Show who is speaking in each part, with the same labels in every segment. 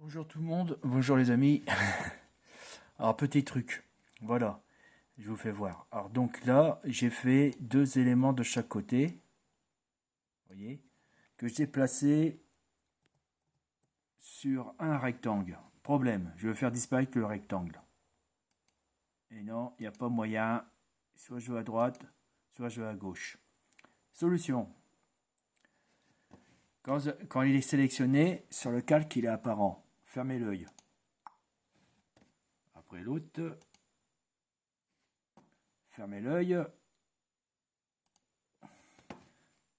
Speaker 1: Bonjour tout le monde, bonjour les amis. Alors petit truc, voilà, je vous fais voir. Alors donc là, j'ai fait deux éléments de chaque côté, vous voyez, que j'ai placé sur un rectangle. Problème, je veux faire disparaître le rectangle. Et non, il n'y a pas moyen, soit je vais à droite, soit je vais à gauche. Solution, quand il est sélectionné, sur le calque il est apparent. Fermez l'œil. Après l'autre, fermez l'œil.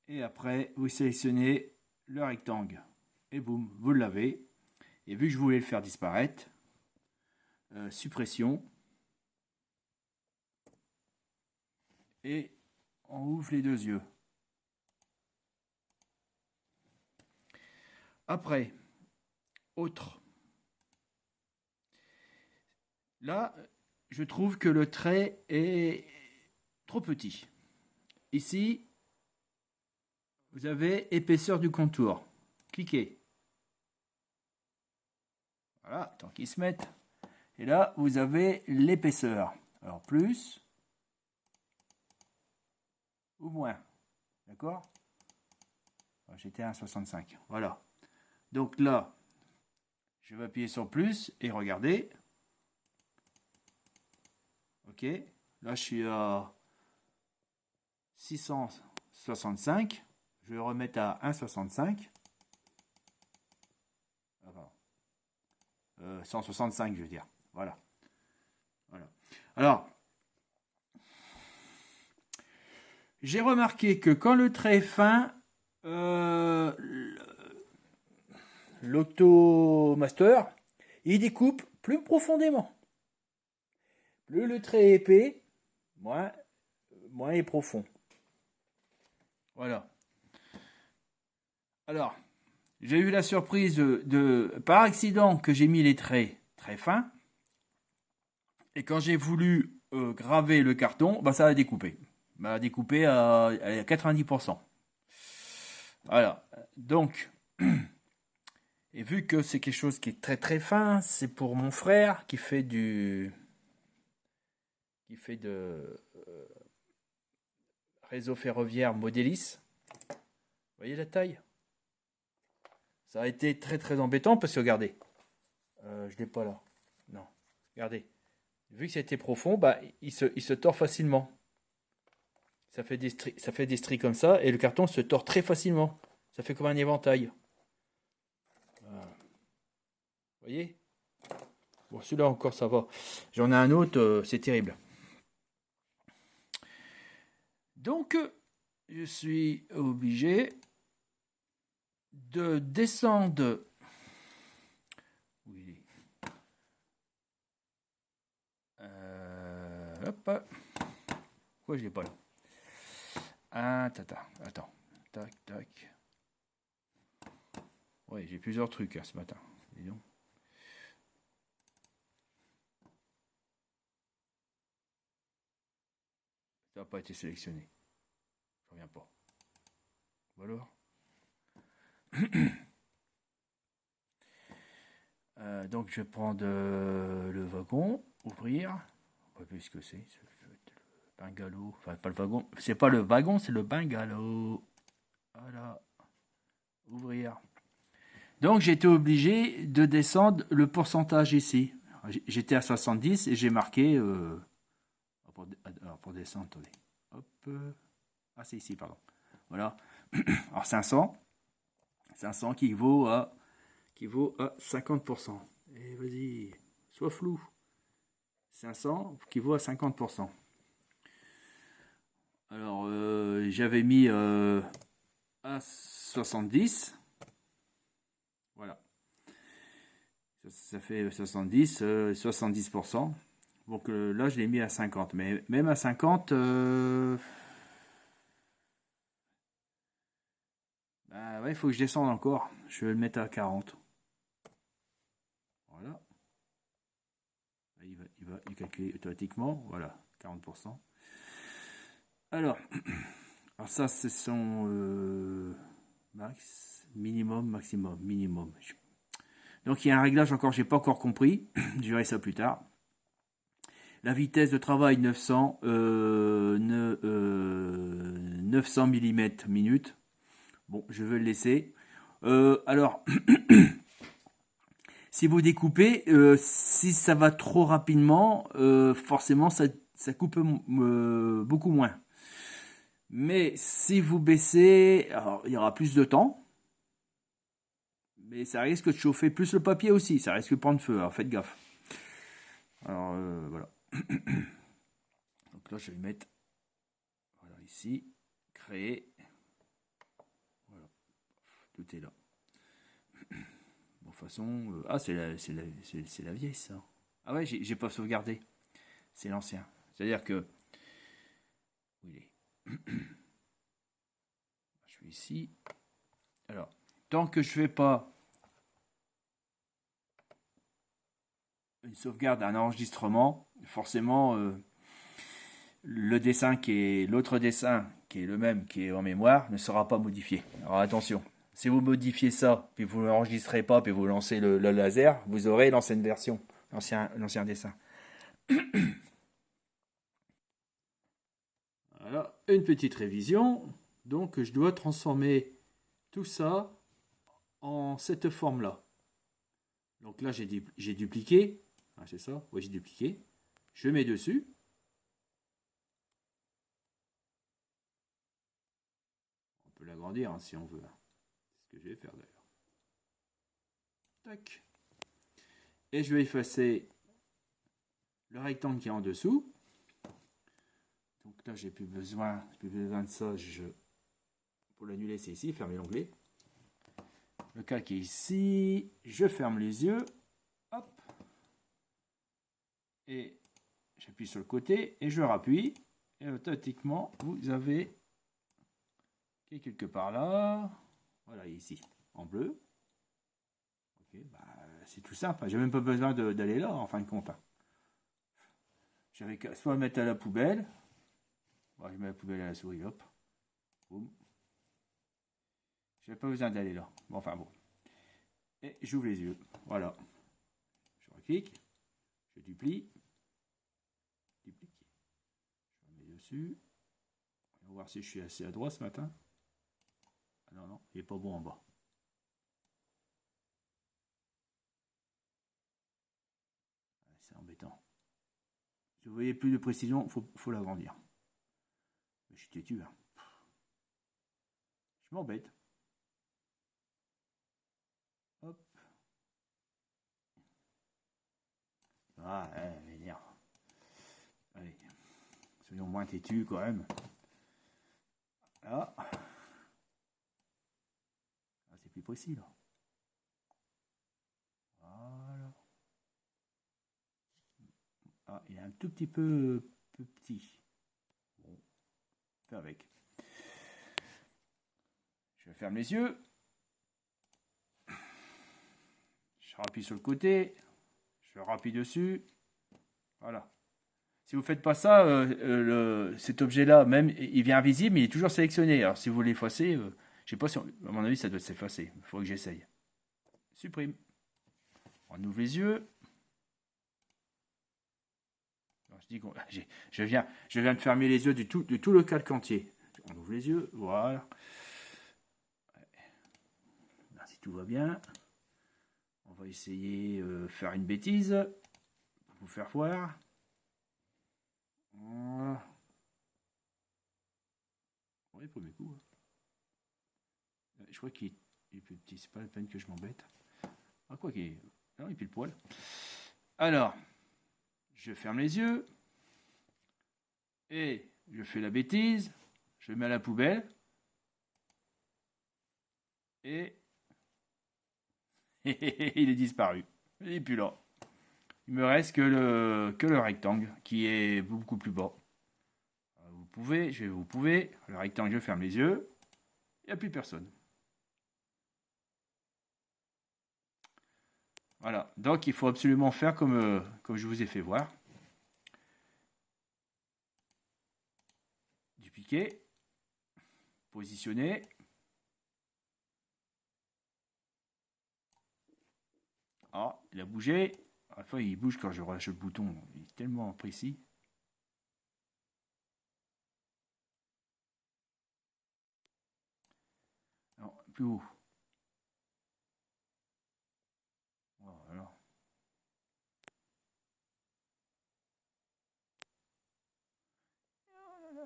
Speaker 1: Et après, vous sélectionnez le rectangle. Et boum, vous l'avez. Et vu que je voulais le faire disparaître, suppression. Et on ouvre les deux yeux. Après, autre. Là, je trouve que le trait est trop petit. Ici, vous avez épaisseur du contour. Cliquez. Voilà, tant qu'ils se mettent. Et là, vous avez l'épaisseur. Alors, plus ou moins. D'accord? J'étais à 1,65. Voilà. Donc là, je vais appuyer sur plus et regardez. Ok. Là, je suis à 665. Je vais remettre à 1,65. 165, je veux dire. Voilà. Voilà. Alors, j'ai remarqué que quand le trait est fin, l'Octomaster, il découpe plus profondément. Plus le trait est épais, moins il est profond. Voilà. Alors, j'ai eu la surprise par accident que j'ai mis les traits très fins. Et quand j'ai voulu graver le carton, bah, ça a découpé. Ça a découpé à 90%. Voilà. Donc, et vu que c'est quelque chose qui est très très fin, c'est pour mon frère qui fait de réseau ferroviaire Modélis. Vous voyez la taille? Ça a été très très embêtant parce que regardez, je l'ai pas là. Non, regardez. Vu que c'était profond, bah, il se tord facilement. Ça fait des stries comme ça et le carton se tord très facilement. Ça fait comme un éventail. Voilà. Vous voyez? Bon, celui-là encore ça va. J'en ai un autre, c'est terrible. Donc, je suis obligé de descendre. Oui. Hop. Pourquoi je l'ai pas là? Attends. Tac. Ouais, j'ai plusieurs trucs ce matin. Dis donc. Ça n'a pas été sélectionné. Je reviens pas. Voilà. Donc je vais prendre le wagon, ouvrir. On voit plus ce que c'est. Le bungalow. Enfin, pas le wagon. C'est pas le wagon, c'est le bungalow. Voilà. Ouvrir. Donc j'ai été obligé de descendre le pourcentage ici. J'étais à 70 et j'ai marqué. Pour descendre, attendez. Hop. Ah, c'est ici, pardon. Voilà. Alors 500. 500 qui vaut à 50%. Et vas-y, sois flou. 500 qui vaut à 50%. Alors, j'avais mis à 70. Voilà. Ça fait 70, 70%. Donc là, je l'ai mis à 50. Mais même à 50, bah ouais, il faut que je descende encore. Je vais le mettre à 40. Voilà. Il va calculer automatiquement. Voilà, 40%. Alors ça, c'est son max, minimum, maximum, minimum. Donc il y a un réglage encore, j'ai pas encore compris. Je verrai ça plus tard. La vitesse de travail 900 mm minute. Bon, je vais le laisser. Alors, si vous découpez, si ça va trop rapidement, forcément ça coupe beaucoup moins. Mais si vous baissez, alors, il y aura plus de temps. Mais ça risque de chauffer plus le papier aussi. Ça risque de prendre feu. Alors faites gaffe. Alors voilà. Donc là, je vais mettre voilà, ici. Créer. Voilà. Tout est là. Bon, de toute façon. Ah, c'est la vieille, ça. Ah ouais, j'ai pas sauvegardé. C'est l'ancien. C'est-à-dire que. Où il est? Je suis ici. Alors, tant que je fais pas une sauvegarde, un enregistrement, forcément, le dessin l'autre dessin qui est le même, qui est en mémoire, ne sera pas modifié. Alors attention, si vous modifiez ça, puis vous ne l'enregistrez pas, puis vous lancez le laser, vous aurez l'ancienne version, l'ancien dessin. Voilà, une petite révision. Donc je dois transformer tout ça en cette forme-là. Donc là, j'ai dupliqué. Ah, c'est ça? Oui, j'ai dupliqué. Je mets dessus. On peut l'agrandir hein, si on veut. C'est ce que je vais faire d'ailleurs. Tac. Et je vais effacer le rectangle qui est en dessous. Donc là, j'ai plus besoin de ça. Pour l'annuler, c'est ici. Fermer l'onglet. Le calque est ici. Je ferme les yeux. Hop. Et j'appuie sur le côté et je rappuie. Et automatiquement, vous avez quelque part là. Voilà, ici, en bleu. Ok, bah, c'est tout simple. J'ai même pas besoin d'aller là, en fin de compte. J'avais qu'à soit mettre à la poubelle. Bon, je mets la poubelle à la souris, hop. Boum. J'ai pas besoin d'aller là. Bon, enfin bon. Et j'ouvre les yeux. Voilà. Je reclique. Je duplie. Duplique. Je mets dessus. On va voir si je suis assez adroit ce matin. Ah non, non, il n'est pas bon en bas. C'est embêtant. Si vous voyez plus de précision, faut l'agrandir. Je suis têtu. Hein. Je m'embête. Hop. Ah, venir. Allez. Soyons moins têtus quand même. Là. Ah, c'est plus précis là. Voilà. Ah, il est un tout petit peu petit. Bon, fais avec. Je ferme les yeux. Je rappuie sur le côté. Je rappuie dessus. Voilà. Si vous ne faites pas ça, cet objet-là, même, il vient invisible, mais il est toujours sélectionné. Alors, si vous l'effacez, je ne sais pas si, à mon avis, ça doit s'effacer. Il faut que j'essaye. Supprime. On ouvre les yeux. Alors, je viens de fermer les yeux de tout le calque entier. On ouvre les yeux. Voilà. Si tout va bien. On va essayer de faire une bêtise. Pour vous faire voir. Voilà. Oui, premier coup. Je crois qu'il est plus petit. C'est pas la peine que je m'embête. Ah, quoi qu'il est. Non, il est pile poil. Alors, je ferme les yeux. Et je fais la bêtise. Je le mets à la poubelle. Et il est disparu. Il n'est plus là. Il me reste que le rectangle qui est beaucoup plus bas. Vous pouvez. Le rectangle, je ferme les yeux. Il n'y a plus personne. Voilà. Donc, il faut absolument faire comme je vous ai fait voir. Dupliquer. Positionner. Ah, il a bougé. Enfin, il bouge quand je relâche le bouton. Il est tellement précis. Non, plus haut. Voilà.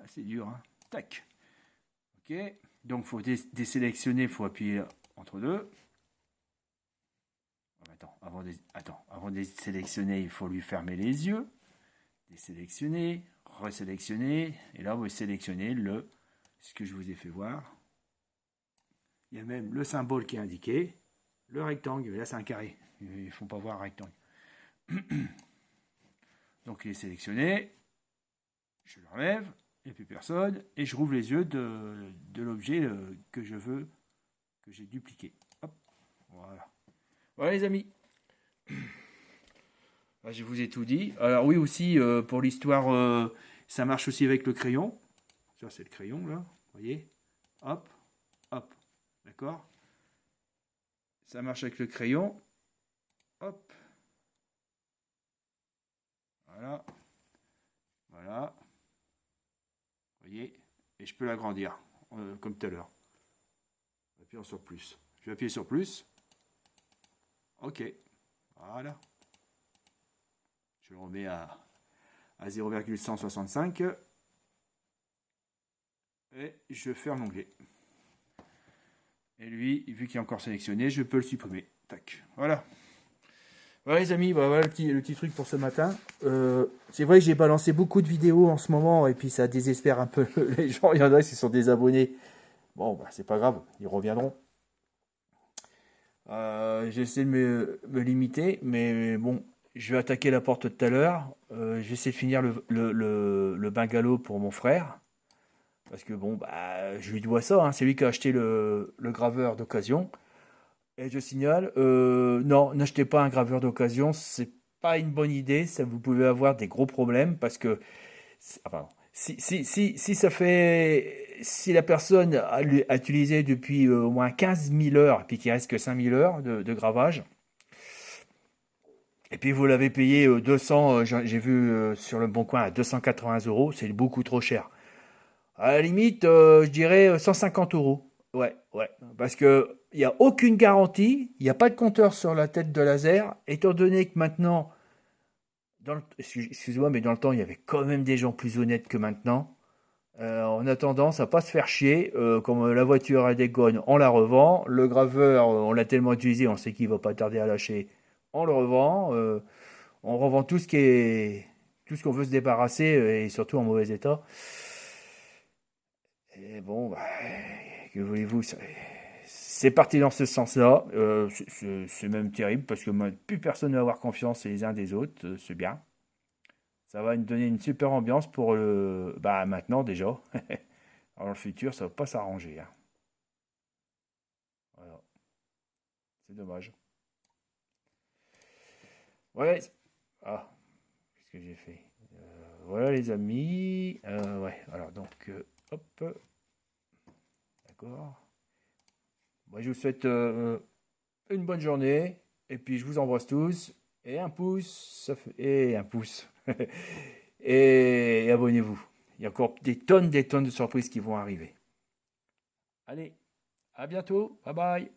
Speaker 1: C'est dur, hein. Tac. Ok. Donc, il faut désélectionner, il faut appuyer entre deux. Avant de sélectionner, il faut lui fermer les yeux. Désélectionner, resélectionner. Et là, vous sélectionnez ce que je vous ai fait voir. Il y a même le symbole qui est indiqué. Le rectangle, là c'est un carré. Ils ne font pas voir un rectangle. Donc il est sélectionné. Je l'enlève. Il n'y a plus personne. Et je rouvre les yeux de l'objet que je veux, que j'ai dupliqué. Hop. Voilà. Voilà les amis. Je vous ai tout dit. Alors oui aussi, pour l'histoire, ça marche aussi avec le crayon. Ça c'est le crayon là. Vous voyez. Hop. Hop. D'accord. Ça marche avec le crayon. Hop. Voilà. Voilà. Vous voyez. Et je peux l'agrandir, comme tout à l'heure. Appuyons sur plus. Je vais appuyer sur plus. OK. Voilà. Je le remets à 0,165. Et je ferme l'onglet. Et lui, vu qu'il est encore sélectionné, je peux le supprimer. Tac. Voilà. Voilà les amis, voilà le petit truc pour ce matin. C'est vrai que j'ai balancé beaucoup de vidéos en ce moment et puis ça désespère un peu les gens. Il y en a qui sont désabonnés. Bon, bah, c'est pas grave, ils reviendront. J'essaie de me limiter, mais bon, je vais attaquer la porte tout à l'heure. Je vais essayer de finir le bungalow pour mon frère. Parce que bon, bah, je lui dois ça, hein. C'est lui qui a acheté le graveur d'occasion. Et je signale, non, n'achetez pas un graveur d'occasion, c'est pas une bonne idée, ça vous pouvez avoir des gros problèmes parce que, enfin, si ça fait, si la personne a utilisé depuis au moins 15 000 heures, et puis qu'il reste que 5 000 heures de gravage, et puis vous l'avez payé 200, j'ai vu sur le Bon Coin à 280 euros, c'est beaucoup trop cher. À la limite, je dirais 150 euros. Ouais, ouais. Parce que il n'y a aucune garantie, il n'y a pas de compteur sur la tête de laser, étant donné que maintenant, excusez-moi, mais dans le temps, il y avait quand même des gens plus honnêtes que maintenant. On a tendance à pas se faire chier. Comme la voiture a des gonnes, on la revend. Le graveur, on l'a tellement utilisé, on sait qu'il va pas tarder à lâcher. On le revend. On revend tout ce qu'on veut se débarrasser et surtout en mauvais état. Et bon, bah, que voulez-vous, c'est parti dans ce sens-là. C'est même terrible parce que plus personne ne va avoir confiance les uns des autres. C'est bien. Ça va nous donner une super ambiance pour bah, maintenant déjà. Alors le futur, ça va pas s'arranger, hein. Voilà. C'est dommage. Ouais. Ah, qu'est-ce que j'ai fait? Voilà les amis. Ouais, alors donc, hop. D'accord. Moi, je vous souhaite une bonne journée. Et puis, je vous embrasse tous. Et un pouce. Et un pouce. Et abonnez-vous. Il y a encore des tonnes de surprises qui vont arriver. Allez, à bientôt. Bye bye.